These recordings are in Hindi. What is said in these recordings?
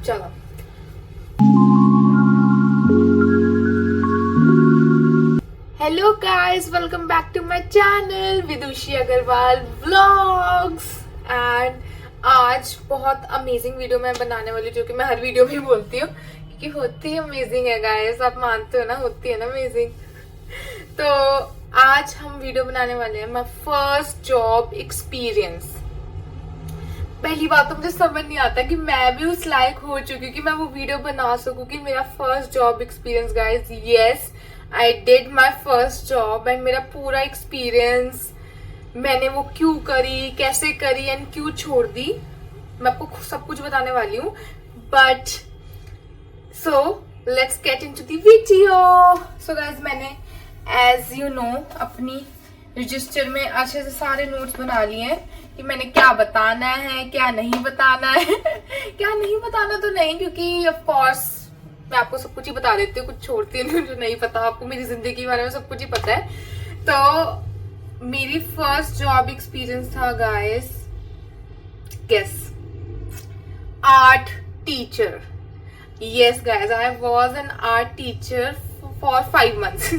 चलो। Hello guys, welcome back to my channel Vidushi Agarwal vlogs. And आज बहुत अमेजिंग वीडियो मैं बनाने वाली हूँ, जो कि मैं हर वीडियो में बोलती हूँ क्योंकि होती अमेजिंग है गाइस। आप मानते हो ना, होती है ना अमेजिंग। तो आज हम वीडियो बनाने वाले हैं माय फर्स्ट जॉब एक्सपीरियंस। पहली बात तो मुझे समझ नहीं आता कि मैं भी उस लायक हो चुकी हूँ कि मैं वो वीडियो बना सकूं कि मेरा first job experience guys. Yes, I did my first job and मेरा पूरा एक्सपीरियंस, मैंने वो क्यों करी, कैसे करी एंड क्यों छोड़ दी, मैं आपको सब कुछ बताने वाली हूँ। But so let's get into the video. So guys, मैंने एज यू नो अपनी रजिस्टर में अच्छे से सारे नोट्स बना लिए हैं कि मैंने क्या बताना है, क्या नहीं बताना है। क्या नहीं बताना तो नहीं, क्योंकि ऑफ कोर्स मैं आपको सब कुछ ही बता देती हूँ, कुछ छोड़ती नहीं जो नहीं पता। आपको मेरी जिंदगी के बारे में सब कुछ ही पता है। तो मेरी फर्स्ट जॉब एक्सपीरियंस था guys, guess, art teacher. Yes guys, I was an art teacher for 5 months।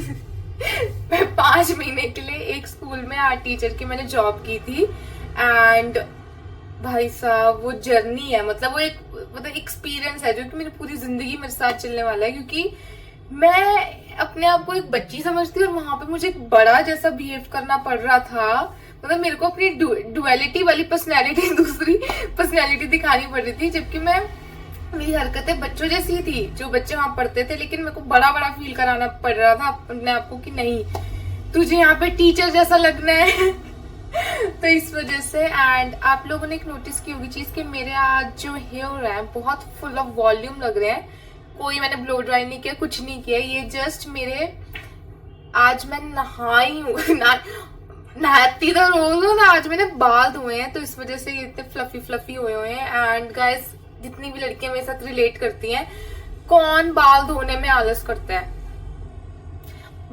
मैं 5 महीने के लिए एक स्कूल में आर्ट टीचर की मैंने जॉब की थी। एंड भाई साहब, वो जर्नी है, मतलब वो एक एक्सपीरियंस है जो कि मेरी पूरी जिंदगी मेरे साथ चलने वाला है। क्योंकि मैं अपने आप को एक बच्ची समझती हूँ और वहां पे मुझे एक बड़ा जैसा बिहेव करना पड़ रहा था। मतलब मेरे को अपनी डुअलिटी वाली पर्सनैलिटी, दूसरी पर्सनैलिटी दिखानी पड़ रही थी, जबकि मेरी हरकतें बच्चों जैसी थी जो बच्चे वहां पढ़ते थे। लेकिन मेरे को बड़ा बड़ा फील कराना पड़ रहा था अपने आप को कि नहीं, तुझे यहाँ पे टीचर जैसा लगना है। तो इस वजह से। एंड आप लोगों ने एक नोटिस की होगी चीज कि मेरे आज जो हेयर है बहुत फुल ऑफ वॉल्यूम लग रहे हैं। कोई मैंने ब्लो ड्राई नहीं किया, कुछ नहीं किया, ये जस्ट मेरे, आज मैं नहाई हूँ। नहाती तो रोज हूँ ना, आज मैंने बाल धोए हैं तो इस वजह से ये इतने फ्लफी हुए हैं। एंड गाइस, जितनी भी लड़कियां मेरे साथ रिलेट करती हैं, कौन बाल धोने में आलस करता है?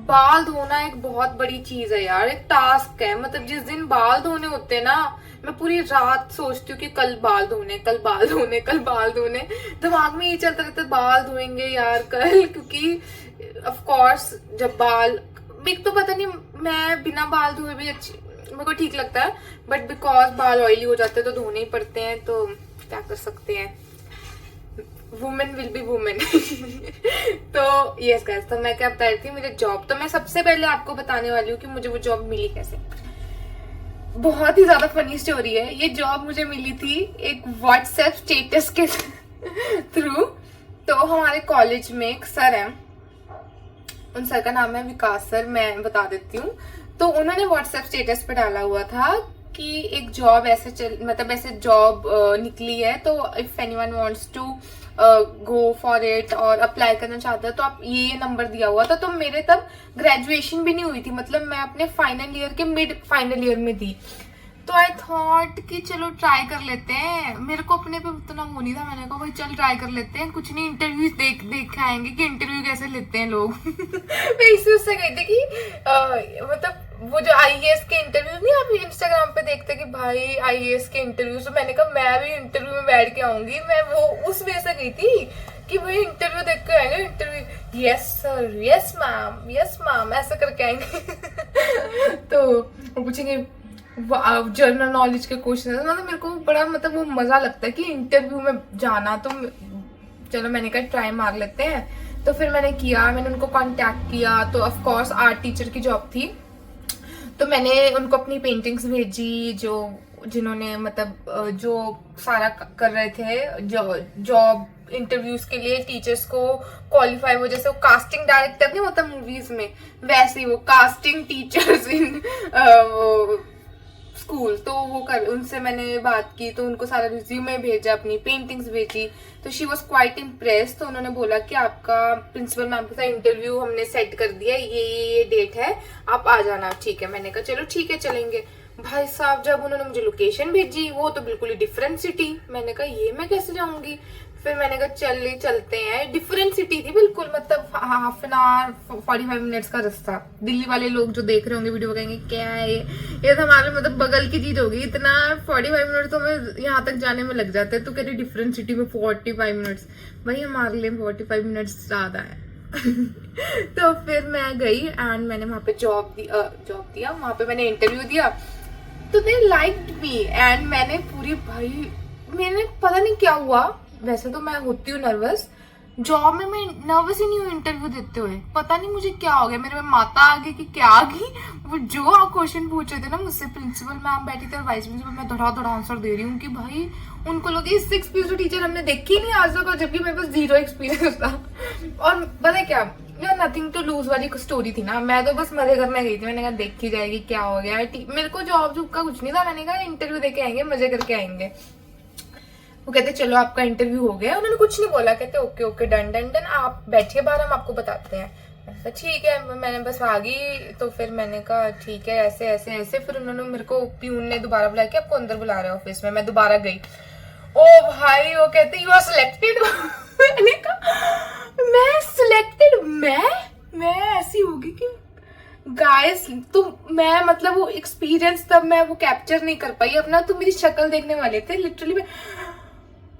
बाल धोना एक बहुत बड़ी चीज है यार, एक टास्क है। मतलब जिस दिन बाल धोने होते हैं ना, मैं पूरी रात सोचती हूँ कि कल बाल धोने, कल बाल धोने, कल बाल धोने। दिमाग में ये चलता रहता है बाल धोएंगे यार कल। क्योंकि ऑफ कोर्स जब बाल, मेरे तो पता नहीं, मैं बिना बाल धोए भी अच्छी, मेरे को ठीक लगता है। बट बिकॉज बाल ऑयली हो जाते हैं तो धोने ही पड़ते हैं, तो क्या कर सकते हैं, वुमेन विल बी वुमेन। तो यस गाइस, तो मैं क्या बता रही थी, मेरे जॉब, तो मैं सबसे पहले आपको बताने वाली हूँ कि मुझे वो जॉब मिली कैसे। बहुत ही ज्यादा फनी स्टोरी है। ये जॉब मुझे मिली थी एक व्हाट्सएप स्टेटस के थ्रू। तो हमारे कॉलेज में एक सर है, उन सर का नाम है विकास सर, मैं बता देती हूँ। तो उन्होंने व्हाट्सएप स्टेटस पे डाला हुआ था कि एक जॉब ऐसे जॉब निकली है, तो if anyone wants to go for it और अप्लाई करना चाहता है तो आप ये नंबर दिया हुआ था। तो मेरे तब ग्रेजुएशन भी नहीं हुई थी, मतलब मैं अपने फाइनल ईयर के मिड फाइनल ईयर में थी। तो आई थॉट कि चलो ट्राई कर लेते हैं। मेरे को अपने पे उतना वो नहीं था, मैंने कहा भाई चल ट्राई कर लेते हैं, कुछ नहीं, इंटरव्यू देख आएंगे कि इंटरव्यू कैसे लेते हैं लोग। मैं इसी उससे गई थी कि मतलब वो जो आईएएस के इंटरव्यू नहीं, आप इंस्टाग्राम पे देखते कि भाई आईएएस के इंटरव्यू, तो मैंने कहा मैं भी इंटरव्यू में बैठ के आऊंगी। मैं वो उस वे से गई थी कि भाई इंटरव्यू देख के आएंगे, interview yes sir, yes ma'am, yes ma'am, ऐसा करके आएंगे। तो वो पूछेंगे जनरल नॉलेज के क्वेश्चन। मतलब मेरे को बड़ा, मतलब वो मजा लगता है कि इंटरव्यू में जाना। तो चलो मैंने कहा ट्राई मार लेते हैं। तो फिर मैंने किया, मैंने उनको कांटेक्ट किया। तो ऑफ कोर्स आर्ट टीचर की जॉब थी, तो मैंने उनको अपनी पेंटिंग्स भेजी, जो जिन्होंने मतलब जो सारा कर रहे थे जॉब इंटरव्यूज के लिए टीचर्स को क्वालिफाई, वो जैसे वो कास्टिंग डायरेक्टर नहीं होता मूवीज में, वैसे ही वो कास्टिंग टीचर्स इन स्कूल। तो वो उनसे मैंने बात की, तो उनको सारा रिज्यूमे भेजा, अपनी पेंटिंग्स भेजी। तो शी वॉज क्वाइट इम्प्रेस। तो उन्होंने बोला कि आपका प्रिंसिपल मैम के साथ इंटरव्यू हमने सेट कर दिया, ये डेट है, आप आ जाना। ठीक है, मैंने कहा चलो ठीक है चलेंगे। भाई साहब, जब उन्होंने मुझे लोकेशन भेजी, वो तो बिल्कुल ही डिफरेंट सिटी। मैंने कहा ये मैं कैसे जाऊंगी? फिर मैंने कहा चलते हैं। डिफरेंट सिटी थी बिल्कुल, मतलब हाफ एन आवर 45 मिनट्स का रास्ता। दिल्ली वाले लोग जो देख रहे होंगे वीडियो कहेंगे क्या है ये तो हमारे मतलब बगल की चीज होगी, इतना 45 मिनट तो हमें यहाँ तक जाने में लग जाते हैं। तो कह रही डिफरेंट सिटी में 45 मिनट्स, भाई हमारे लिए 45 मिनट्स ज्यादा है। तो फिर मैं गई एंड मैंने वहां पे जॉब दिया, वहां पे मैंने इंटरव्यू दिया। तो दे लाइक्ड मी एंड मैंने पूरी, भाई मैंने पता नहीं क्या हुआ, वैसे तो मैं होती हूँ नर्वस, जॉब में मैं नर्वस ही नहीं हूँ इंटरव्यू देते हुए। पता नहीं मुझे क्या हो गया, मेरे में माता आ गई कि क्या आ गई। वो जो क्वेश्चन पूछ रहे थे ना मुझसे, प्रिंसिपल मैम बैठी थी और वाइस प्रिंसिपल, मैं थोड़ा आंसर दे रही हूँ कि भाई उनको लगे इससे एक्सपीरियंस टीचर हमने देखी नहीं आज तक, और जबकि मेरे पास 0 एक्सपीरियंस था। और पता है क्या, यार नथिंग टू लूज वाली स्टोरी थी ना, मैं तो बस मजे करने गई थी। मैंने कहा देखी जाएगी क्या हो गया। मेरे को जॉब का कुछ नहीं था, मैंने कहा इंटरव्यू देके आएंगे, मजे करके आएंगे। वो कहते चलो आपका इंटरव्यू हो गया, उन्होंने कुछ नहीं बोला, कहते ओके ओके डन आप बैठिए बाहर, हम आपको बताते हैं। ठीक है, मैंने बस आ गई। तो फिर मैंने कहा ठीक है ऐसे ऐसे ऐसे। फिर उन्होंने मेरे को, प्यून ने दोबारा बुलाया कि आपको अंदर बुला रहे हैं ऑफिस में। मैं दोबारा गई, ओ भाई वो कहते यू आर सिलेक्टेड। मैंने कहा मैं सिलेक्टेड, मैं ऐसी होगी कि गाइस तो मैं मतलब वो एक्सपीरियंस तब मैं वो कैप्चर नहीं कर पाई अपना। तो मेरी शक्ल देखने वाले थे लिटरली, मैं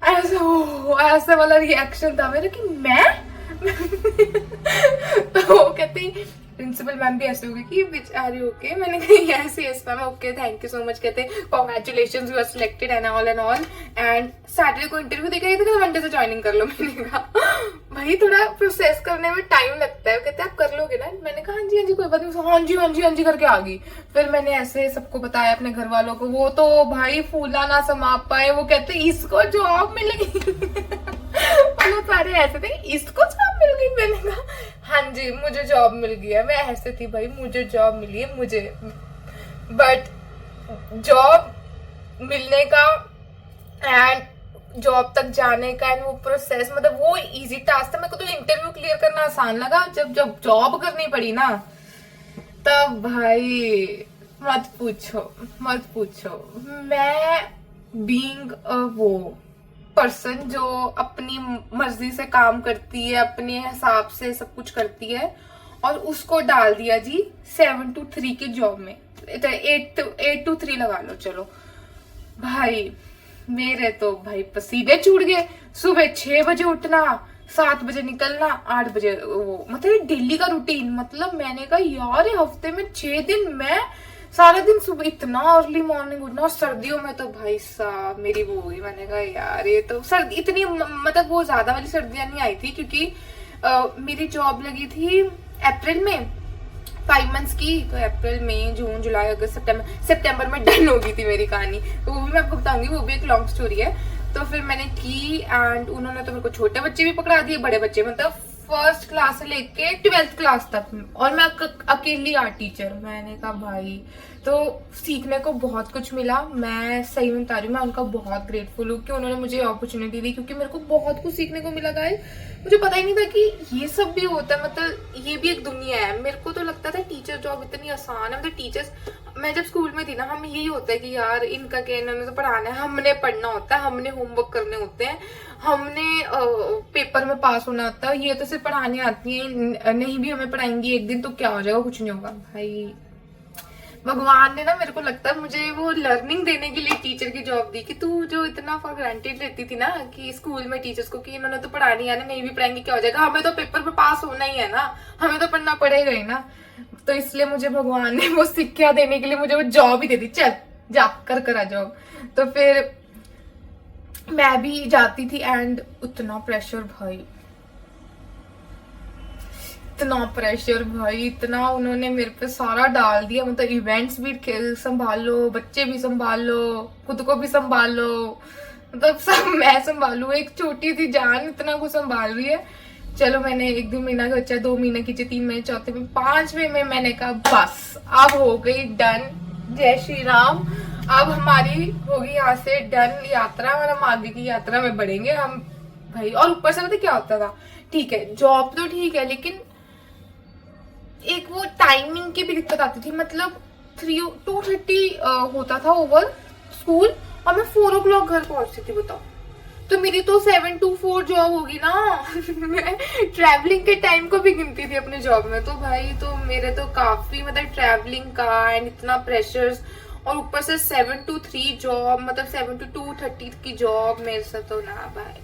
ऐसा वाला रिएक्शन था मेरा कि मैं तो वो कहते प्रिंसिपल मैम भी ऐसे हो गई कि विच आर यू ओके। मैंने कहा yes yes ma'am okay thank you so much. कहते congratulation you are selected and all and Saturday को इंटरव्यू देकर आई थी तो मंडे से ज्वाइनिंग कर लो। मैंने कहा भाई थोड़ा प्रोसेस करने में टाइम लगता है। कहते आप कर लोगे ना, मैंने कहा हाँ जी कोई बात नहीं, हाँ जी करके आ गई। फिर मैंने ऐसे सबको बताया अपने घर वालों को, वो तो भाई फूला ना समा पाए। वो कहते इसको जॉब मिल गई। वो सारे ऐसे थे इसको जॉब मिल गई। मैंने कहा हाँ जी मुझे जॉब मिल गई है। मैं ऐसे थी भाई मुझे जॉब मिली है मुझे, बट जॉब मिलने का एंड जॉब तक जाने का एंड वो प्रोसेस, मतलब वो इजी टास्क था। मेरे को तो इंटरव्यू क्लियर करना आसान लगा, जब जॉब करनी पड़ी ना तब भाई मत पूछो। मैं बीइंग वो पर्सन जो अपनी मर्जी से काम करती है, अपने हिसाब से सब कुछ करती है, और उसको डाल दिया जी 7 to 3 की जॉब में, 8 to 3 लगा लो चलो। भाई मेरे तो भाई पसीने छूट गए। सुबह 6 बजे उठना, 7 बजे निकलना, 8 बजे वो, मतलब डेली का रूटीन। मतलब मैंने कहा यार हफ्ते में 6 दिन मैं सारा दिन सुबह इतना अर्ली मॉर्निंग उठना। और सर्दियों में तो भाई साहब मेरी वो हुई, मैंने कहा यार ये तो सर्दी इतनी, मतलब वो ज्यादा वाली सर्दियां नहीं आई थी क्योंकि मेरी जॉब लगी थी अप्रैल में 5 मंथ्स की। तो अप्रैल मई जून जुलाई अगस्त सितंबर में डन हो गई थी मेरी कहानी। तो वो भी मैं आपको बताऊंगी, वो भी एक लॉन्ग स्टोरी है। तो फिर मैंने की एंड उन्होंने तो मेरे को छोटे बच्चे भी पकड़ा दिए, बड़े बच्चे मतलब 1st क्लास से लेके 12th क्लास तक, और मैं अकेली आर्ट टीचर। मैंने कहा भाई तो सीखने को बहुत कुछ मिला। मैं सही में बता रही हूँ, मैं उनका बहुत ग्रेटफुल हूँ कि उन्होंने मुझे अपॉर्चुनिटी दी, क्योंकि मेरे को बहुत कुछ सीखने को मिला गाइस। मुझे पता ही नहीं था कि ये सब भी होता है, मतलब ये भी एक दुनिया है। मेरे को तो लगता था टीचर जॉब इतनी आसान है, मतलब टीचर्स, मैं जब स्कूल में थी ना, हम यही होता है कि यार इनका क्या, इन्होंने तो पढ़ाना है, हमने पढ़ना होता है, हमने होमवर्क करने होते हैं, हमने पेपर में पास होना होता है। ये तो सिर्फ पढ़ाने आती है, नहीं भी हमें पढ़ाएंगी एक दिन तो क्या हो जाएगा, कुछ नहीं होगा। भाई भगवान ने ना, मेरे को लगता है मुझे वो लर्निंग देने के लिए टीचर की जॉब दी कि तू जो इतना फॉर ग्रांटेड लेती थी ना कि स्कूल में टीचर्स को कि इन्होंने तो पढ़ानी है ना, नहीं भी पढ़ाएंगे क्या हो जाएगा, हमें तो पेपर पे पास होना ही है ना, हमें तो पढ़ना पड़ेगा ही ना। तो इसलिए मुझे भगवान ने वो शिक्षा देने के लिए मुझे वो जॉब ही दे दी, चल जा कर आ जॉब। तो फिर मैं भी जाती थी एंड उतना प्रेशर भाई, इतना उन्होंने मेरे पे सारा डाल दिया। मतलब इवेंट्स भी संभाल लो, बच्चे भी संभाल लो, खुद को भी संभाल लो, मतलब सब मैं संभालू। एक छोटी सी जान इतना कुछ संभाल रही है। चलो मैंने 1-2 महीना का बच्चा, 2 महीने की, 3 महीने, चौथे में, 5वें में मैंने कहा बस अब हो गई डन, जय श्री राम, अब हमारी होगी यहाँ से डन यात्रा, और हम आगे की यात्रा में बढ़ेंगे हम भाई। और ऊपर से पता क्या होता था, ठीक है जॉब तो ठीक है, लेकिन एक वो टाइमिंग की भी दिक्कत आती थी। मतलब 2:30 होता था ओवर स्कूल, और मैं 4 o'clock घर पहुंचती थी। बताओ तो मेरी तो 7 to 4 जॉब होगी ना। मैं ट्रैवलिंग के टाइम को भी गिनती थी अपने जॉब में। तो भाई तो मेरे तो काफी मतलब ट्रैवलिंग का एंड इतना प्रेशर्स, और ऊपर से 7 to 3 जॉब, मतलब 7 to 2:30 की जॉब, मेरे से तो ना भाई,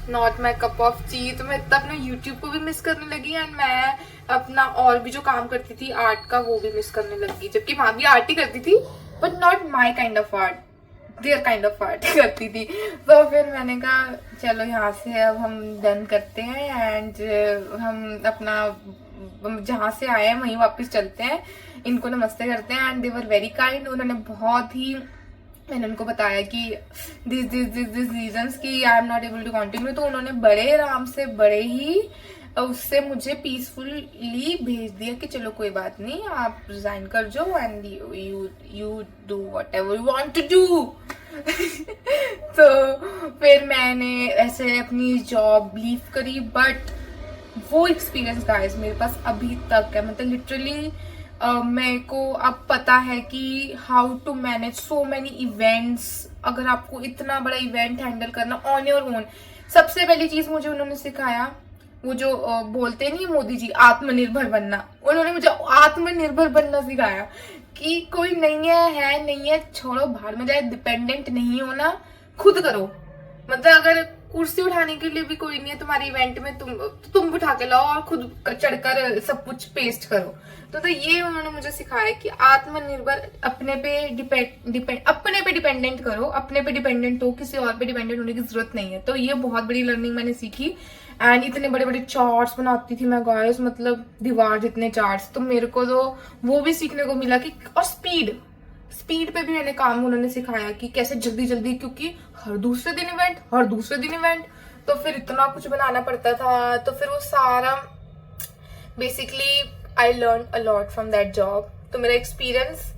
not my cup of T. तो मैं इतना अपना यूट्यूब को भी मिस करने लगी एंड मैं अपना और भी जो काम करती थी आर्ट का वो भी मिस करने लगी, जबकि वहां भी आर्ट ही करती थी but not my kind of art, their kind of art करती थी। तो फिर मैंने कहा चलो यहाँ से अब हम डन करते हैं एंड हम अपना जहाँ से आए हैं वहीं वापस चलते हैं, इनको नमस्ते करते हैं। And they were very kind. उन्होंने बहुत ही, मैंने उनको बताया कि दिस रीजंस कि I am not able to continue, तो उन्होंने बड़े आराम से, बड़े ही उससे मुझे पीसफुली भेज दिया कि चलो कोई बात नहीं, आप रिजाइन कर जाओ and you do whatever you want to do. तो फिर मैंने ऐसे अपनी जॉब लीव करी, बट वो एक्सपीरियंस गाइस मेरे पास अभी तक है। मतलब लिटरली मेरे को अब पता है कि how to manage so many events. अगर आपको इतना बड़ा इवेंट हैंडल करना ऑन योर ओन, सबसे पहली चीज मुझे उन्होंने सिखाया, वो जो बोलते नहीं मोदी जी, आत्मनिर्भर बनना। उन्होंने मुझे आत्मनिर्भर बनना सिखाया कि कोई नहीं है नहीं है, छोड़ो बाहर में जाए, डिपेंडेंट नहीं होना, खुद करो। मतलब अगर कुर्सी उठाने के लिए भी कोई नहीं है तुम्हारे इवेंट में, तुम उठा के लाओ और खुद चढ़कर सब कुछ पेस्ट करो। तो ये उन्होंने मुझे सिखाया कि आत्मनिर्भर, अपने पे डिपेंडेंट करो, अपने पे डिपेंडेंट हो, किसी और पे डिपेंडेंट होने की जरूरत नहीं है। तो ये बहुत बड़ी लर्निंग मैंने सीखी। एंड इतने बड़े बड़े चार्ट्स बनाती थी मैं गाइस, मतलब दीवार जितने चार्ट्स। तो मेरे को तो वो भी सीखने को मिला कि, और स्पीड पे भी मैंने काम उन्होंने सिखाया कि कैसे जल्दी जल्दी, क्योंकि हर दूसरे दिन इवेंट, तो फिर इतना कुछ बनाना पड़ता था। तो फिर वो सारा basically I learn a lot from that job. तो मेरा एक्सपीरियंस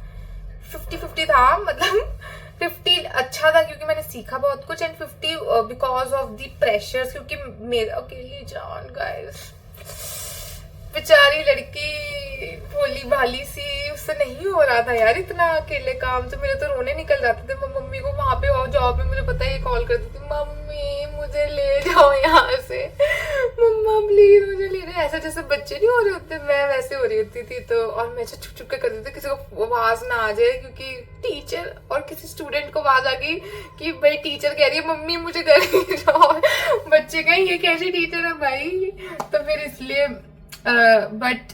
50-50 था, मतलब 50 अच्छा था क्योंकि मैंने सीखा बहुत कुछ, and 50 because of the pressures, क्योंकि मेरा अकेली जान गाइस, बेचारी लड़की भोली भाली सी, उससे नहीं हो रहा था यार इतना अकेले काम। तो मेरे तो रोने निकल जाते थे। मैं मम्मी को वहां पे और जॉब में, मुझे पता है, ये कॉल करती थी, मम्मी मुझे ले जाओ यहाँ से, मम्मा प्लीज मुझे ले जाओ। ऐसा जैसे बच्चे नहीं हो रहे होते, मैं वैसे हो रही होती थी। तो और मैं छुप छुप के करती थी, किसी को आवाज ना आ जाए, क्योंकि टीचर और किसी स्टूडेंट को आवाज आ गई कि भाई टीचर कह रही है मम्मी मुझे घर ले जाओ, बच्चे कहें ये कैसी टीचर है भाई। तो फिर इसलिए बट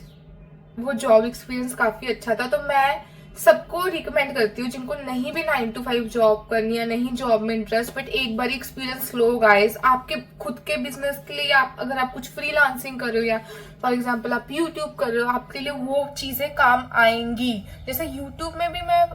वो जॉब एक्सपीरियंस काफी अच्छा था। तो मैं सबको रिकमेंड करती हूँ जिनको नहीं भी 9 to 5 जॉब करनी है, नहीं जॉब में इंटरेस्ट, बट एक बार एक्सपीरियंस लो गाइस, आपके खुद के बिजनेस के लिए। आप अगर आप कुछ फ्रीलांसिंग कर रहे हो, या फॉर एग्जांपल आप यूट्यूब कर रहे हो, आपके लिए वो चीजें काम आएंगी। जैसे यूट्यूब में भी मैं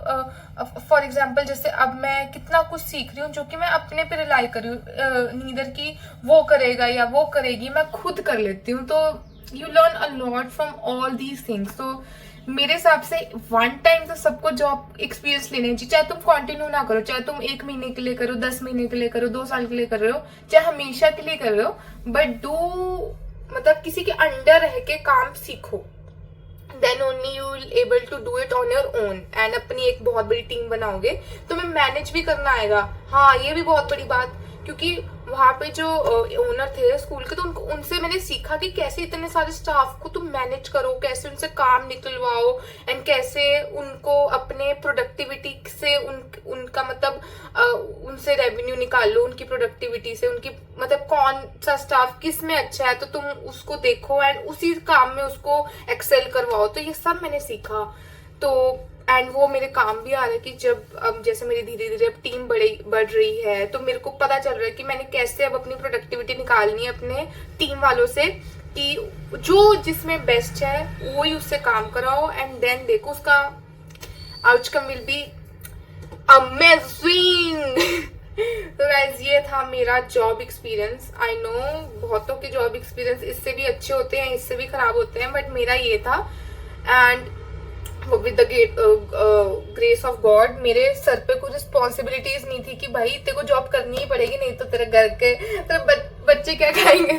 फॉर एग्जाम्पल, जैसे अब मैं कितना कुछ सीख रही हूँ जो कि मैं अपने पे रिलाई कर रही हूँ, नीदर की वो करेगा या वो करेगी, मैं खुद कर लेती हूँ। तो you learn a lot from all these things. तो मेरे हिसाब से वन टाइम तो सबको जॉब एक्सपीरियंस लेने चाहिए, चाहे तुम कंटिन्यू ना करो, चाहे तुम 1 महीने के लिए करो, 10 महीने के लिए करो, 2 साल के लिए कर रहे हो, चाहे हमेशा के लिए कर रहे हो, बट डू, मतलब किसी के अंडर रह के काम सीखो, then only you will able to do it on your own. And अपनी एक बहुत बड़ी टीम बनाओगे, तुम्हें मैनेज भी करना आएगा। हाँ, ये भी बहुत बड़ी बात, क्योंकि वहां पे जो ओनर थे स्कूल के, तो उनसे मैंने सीखा कि कैसे इतने सारे स्टाफ को तुम मैनेज करो, कैसे उनसे काम निकलवाओ, एंड कैसे उनको अपने प्रोडक्टिविटी से उनका मतलब उनसे रेवेन्यू निकालो, उनकी प्रोडक्टिविटी से, उनकी मतलब कौन सा स्टाफ किस में अच्छा है, तो तुम उसको देखो एंड उसी काम में उसको एक्सेल करवाओ। तो ये सब मैंने सीखा। तो एंड वो मेरे काम भी आ रहा है कि जब अब जैसे मेरी धीरे धीरे अब टीम बढ़ रही है, तो मेरे को पता चल रहा है कि मैंने कैसे अब अपनी प्रोडक्टिविटी निकालनी है अपने टीम वालों से, कि जो जिसमें बेस्ट है वो ही उससे काम कराओ, एंड देन देखो उसका आउटकम विल बी अमेजिंग। तो गाइस ये था मेरा जॉब एक्सपीरियंस। आई नो बहुतों के जॉब एक्सपीरियंस इससे भी अच्छे होते हैं, इससे भी खराब होते हैं, बट मेरा ये था। And with the grace of God मेरे सर पे कोई रिस्पॉन्सिबिलिटीज नहीं थी कि भाई तेरे को जॉब करनी ही पड़ेगी, नहीं तो तेरे घर के तेरे बच्चे क्या खाएंगे,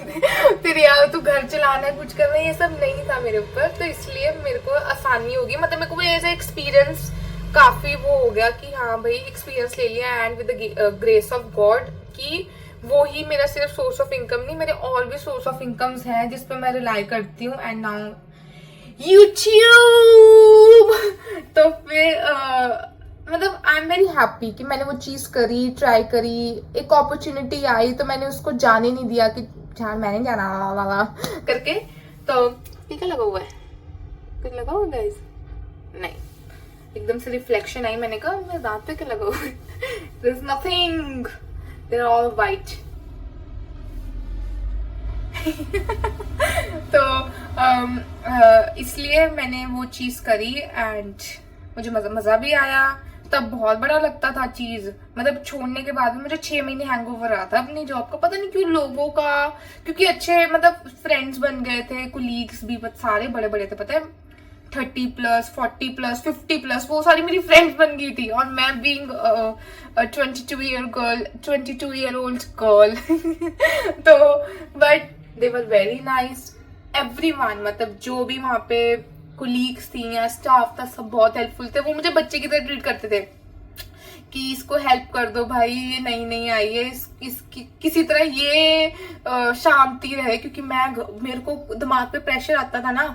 तेरे यार तू घर चलाना है, कुछ करना है, ये सब नहीं था मेरे ऊपर। तो इसलिए मेरे को आसानी होगी, मतलब मेरे को ऐसा एक्सपीरियंस काफी वो हो गया कि हाँ भाई एक्सपीरियंस ले लिया, and with the grace of God क्योंकि वो ही मेरा सिर्फ सोर्स ऑफ इनकम नहीं, मेरे और भी सोर्स ऑफ इनकम्स हैं जिस पे मैं रिलाई करती हूँ। And now YouTube. तो फिर मतलब आई एम वेरी हैप्पी कि मैंने वो चीज करी, ट्राई करी, एक अपॉर्चुनिटी आई तो मैंने उसको जाने नहीं दिया कि यार मैंने जाना करके। तो ये क्या लगा हुआ है, कुछ लगा हुआ गाइस? नहीं, एकदम से रिफ्लेक्शन आई, मैंने कहा मेरे दांत पे क्या लगा हुआ है? There is nothing, they are all white. तो इसलिए मैंने वो चीज करी एंड मुझे मजा भी आया। तब बहुत बड़ा लगता था चीज, मतलब छोड़ने के बाद भी मुझे 6 महीने हैंगओवर रहा था अपनी जॉब का, पता नहीं क्यों लोगों का, क्योंकि अच्छे मतलब फ्रेंड्स बन गए थे, कुलीग्स भी सारे बड़े बड़े थे, पता है 30+, 40+, 50+, वो सारी मेरी फ्रेंड्स बन गई थी। और मैं बीइंग 22 ईयर ओल्ड गर्ल तो but they were very nice everyone, मतलब जो भी वहां पे कुलीग्स थी या स्टाफ था सब बहुत हेल्पफुल थे। वो मुझे बच्चे की तरह ट्रीट करते थे कि इसको हेल्प कर दो भाई, ये नई नई आई है, किसी तरह ये शांति रहे, क्योंकि मेरे को दिमाग पे प्रेशर आता था ना।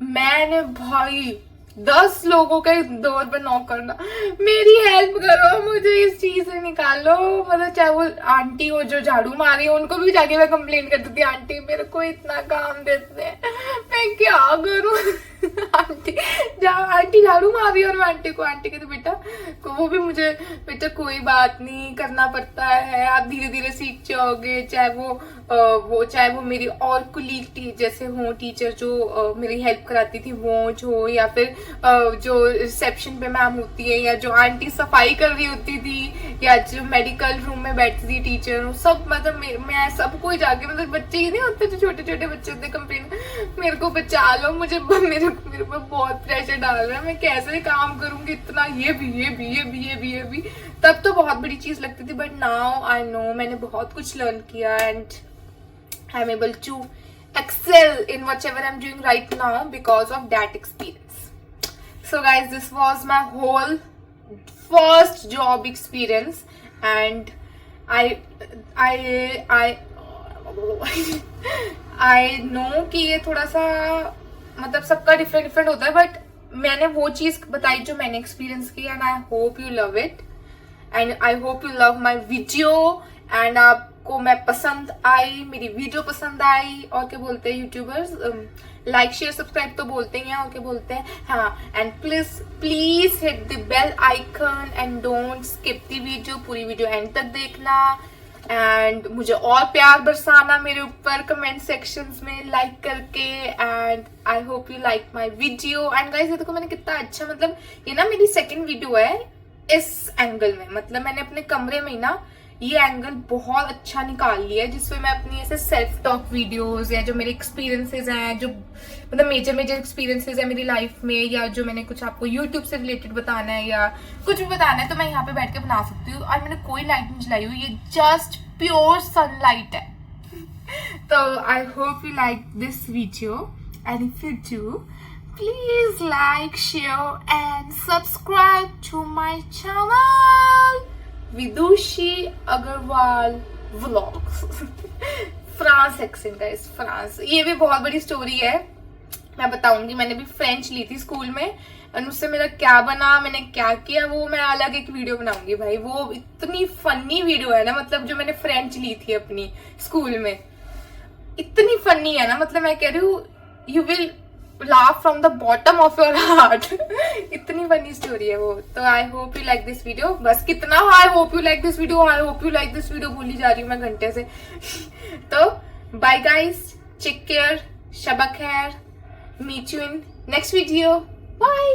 मैंने भाई 10 लोगों के डोर पे नॉक करना, मेरी हेल्प करो, मुझे इस चीज से निकालो। मतलब चाहे वो आंटी हो जो झाड़ू मारी हो, उनको भी जाके मैं कंप्लेन करती थी, आंटी मेरे को इतना काम देते हैं, मैं क्या करूं? आंटी झाड़ू मारी और मैं आंटी कहती बेटा वो भी मुझे, बेटा कोई बात नहीं, करना पड़ता है, आप धीरे धीरे सीख जाओगे। चाहे वो मेरी और कुलीग जैसे हो, टीचर जो मेरी हेल्प कराती थी वो हो, या फिर जो रिसेप्शन पे मैम होती है, या जो आंटी सफाई कर रही होती थी, या जो मेडिकल रूम में बैठती थी टीचर, सब मतलब मैं सबको ही जाके, मतलब बच्चे ही नहीं होते जो छोटे छोटे बच्चे होते, कंप्लेन मेरे को बचा लो, मेरे पे बहुत प्रेशर डाल रहा है, मैं कैसे काम करूंगी इतना, ये भी। तब तो बहुत बड़ी चीज लगती थी, बट नाउ आई नो, मैंने बहुत कुछ लर्न किया and I am able to excel in whatever I'm doing right now because of that experience. So guys, this was my whole first job experience and I know कि ये थोड़ा सा मतलब सबका डिफरेंट होता है, बट मैंने वो चीज बताई जो मैंने एक्सपीरियंस की and I hope you love it and I hope you love my video and आपको मैं पसंद आई, मेरी वीडियो पसंद आई। और क्या बोलते हैं यूट्यूबर्स, लाइक शेयर सब्सक्राइब तो बोलते ही हैं, और क्या बोलते हैं, हाँ, and please hit the bell icon and don't skip the video, पूरी वीडियो एंड तक देखना एंड मुझे और प्यार बरसाना मेरे ऊपर कमेंट सेक्शंस में लाइक करके। And I hope you like my video. And guys ये देखो मैंने कितना अच्छा, मतलब ये ना मेरी सेकंड वीडियो है इस एंगल में, मतलब मैंने अपने कमरे में ना ये एंगल बहुत अच्छा निकाल लिया है, जिसमें मैं अपनी ऐसे सेल्फ टॉक वीडियोस या जो मेरे एक्सपीरियंसेस हैं, जो मतलब मेजर एक्सपीरियंसेस है मेरी लाइफ में, या जो मैंने कुछ आपको यूट्यूब से रिलेटेड बताना है या कुछ भी बताना है, तो मैं यहाँ पे बैठ के बना सकती हूँ। और मैंने कोई लाइट नहीं जलाई हुई, ये जस्ट प्योर सनलाइट है। तो I hope you like this video and if you do please like, share and subscribe to my channel Vidushi Agarwal vlogs. France accent है इस फ्रांस, ये भी बहुत बड़ी स्टोरी है, मैं बताऊंगी। मैंने भी फ्रेंच ली थी स्कूल में और उससे मेरा क्या बना, मैंने क्या किया, वो मैं अलग एक वीडियो बनाऊंगी भाई। वो इतनी फनी वीडियो है ना, मतलब जो मैंने फ्रेंच ली थी अपनी स्कूल में, इतनी फनी है ना, मतलब मैं कह रही हूँ you will laugh from the bottom of your heart। इतनी फनी स्टोरी है वो। तो I hope you like this video, बस कितना I hope you like this video, I hope you like this video भूली जा रही हूँ मैं घंटे से। तो बाय गाइस, टेक केयर, शबा खैर, meet you in next video, bye.